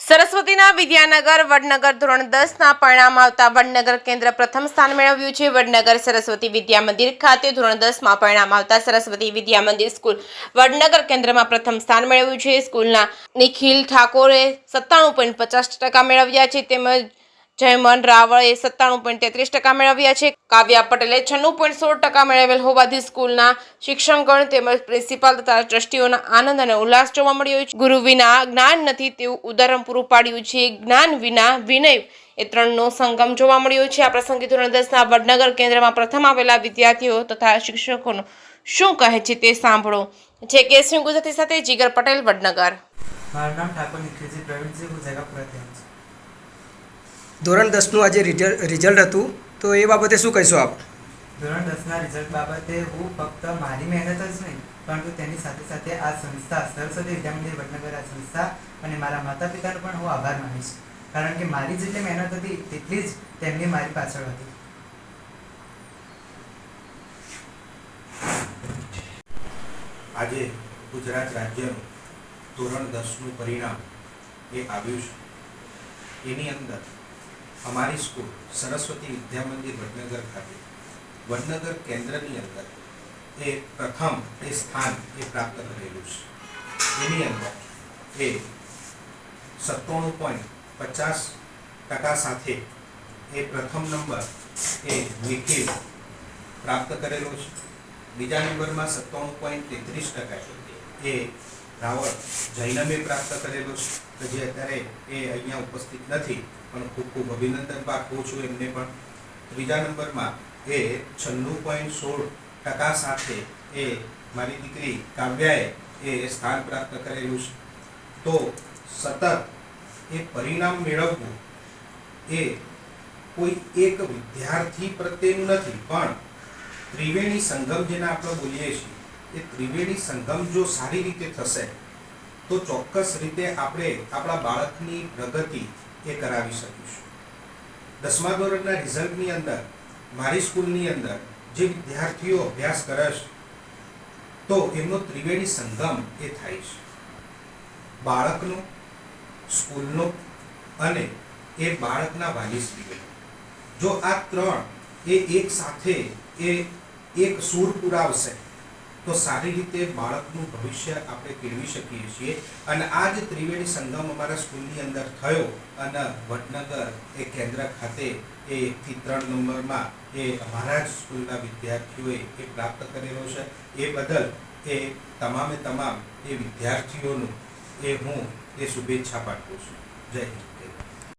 સરસ્વતીના વિદ્યાનગર વડનગર ધોરણ 10ના પરિણામ આવતા વડનગર કેન્દ્ર પ્રથમ સ્થાન મેળવ્યું છે। વડનગર સરસ્વતી વિદ્યા મંદિર ખાતે ધોરણ 10માં પરિણામ આવતા સરસ્વતી વિદ્યા મંદિર સ્કૂલ વડનગર કેન્દ્રમાં પ્રથમ સ્થાન મેળવ્યું છે। સ્કૂલના નિખિલ ઠાકોરે 97.50% મેળવ્યા છે, તેમજ જયમન રાવળે 97.33% મેળવ્યા છે। કાવ્યા પટેલે 96.16% મેળવેલ હોવાથી સ્કૂલના શિક્ષકગણ તેમજ પ્રિન્સિપાલ તથા ટ્રસ્ટીઓના આનંદ અને ઉલ્લાસ જોવા મળ્યો છે। ગુરુ વિના જ્ઞાન નથી તેવું ઉદાહરણ પૂરું પાડ્યું છે। જ્ઞાન વિના વિનય એ ત્રણનો સંગમ જોવા મળ્યો છે। આ પ્રસંગે ધોરણ 10ના વડનગર કેન્દ્રમાં પ્રથમ આવેલા વિદ્યાર્થીઓ તથા શિક્ષકોનું શું કહે છે તે સાંભળો। જે કે સિંહ ગુજરાતી સાથે જીગર પટેલ, વડનગર। મારું નામ ઠાકોર નિખિલજી પ્રવીણજી, હું જગાપુરાથી આવું છું। ધોરણ 10નું આજે રિઝલ્ટ હતું, તો એ બાબતે શું કહેશો આપ? ધોરણ 10ના રિઝલ્ટ બાબતે હું ફક્ત મારી મહેનત જ નહીં, પરંતુ તેની સાથે સાથે આ સંસ્થા સરસ્વતી વિદ્યા મંદિર વડનગર આ સંસ્થા અને મારા માતા પિતાનો પણ હું આભાર માનીશ, કારણ કે મારી જેટલી મહેનત હતી તેટલી જ તેમની મારી પાછળ હતી। આજે ગુજરાત રાજ્યનું ધોરણ 10નું પરિણામ એ આવ્યું છે। એની અંદર અમારી સ્કૂલ સરસ્વતી વિદ્યા મંદિર વડનગર ખાતે વડનગર કેન્દ્રની અંદર એ પ્રથમ એ સ્થાન એ પ્રાપ્ત કરેલું છે। એની અંદર એ 97.50% સાથે એ પ્રથમ નંબર એ નિખિલ પ્રાપ્ત કરેલો છે। બીજા નંબરમાં 97.33% એ રાવળ જૈનમે પ્રાપ્ત કરેલો છે, જે અત્યારે એ અહીંયા ઉપસ્થિત નથી, પણ ખૂબ ખૂબ અભિનંદન પાઠવું છું એમને પણ। ત્રીજા નંબરમાં એ 96.16% સાથે એ મારી દીકરી કાવ્યાએ એ સ્થાન પ્રાપ્ત કરેલું છે। તો સતત એ પરિણામ મેળવવું એ કોઈ એક વિદ્યાર્થી પ્રત્યેનું નથી, પણ ત્રિવેણી સંગમ જેને આપણે બોલીએ છીએ, એ ત્રિવેણી સંગમ જો સારી રીતે થશે તો ચોક્કસ રીતે આપણે આપણા બાળકની પ્રગતિ એ કરાવી શકીશું। 10મા ધોરણના રિઝલ્ટની અંદર મારી સ્કૂલની અંદર જે વિદ્યાર્થીઓ અભ્યાસ કરે છે તો એમનો ત્રિવેણી સંગમ એ થાય છે, બાળકનો, સ્કૂલનો અને એ બાળકના વાલીશ્રીઓ। જો આ ત્રણ એ એક સાથે એ એક સૂર પુરાવશે તો સારી રીતે બાળકનું ભવિષ્ય આપણે કેળવી શકીએ છીએ। અને આ જ ત્રિવેણી સંગમ અમારા સ્કૂલની અંદર થયો અને વડનગર એ કેન્દ્ર ખાતે એ 1 થી 3 નંબરમાં એ અમારા જ સ્કૂલના વિદ્યાર્થીઓએ એ પ્રાપ્ત કરેલો છે। એ બદલ એ તમામે તમામ એ વિદ્યાર્થીઓનું એ હું એ શુભેચ્છા પાઠવું છું। જય હિન્દ।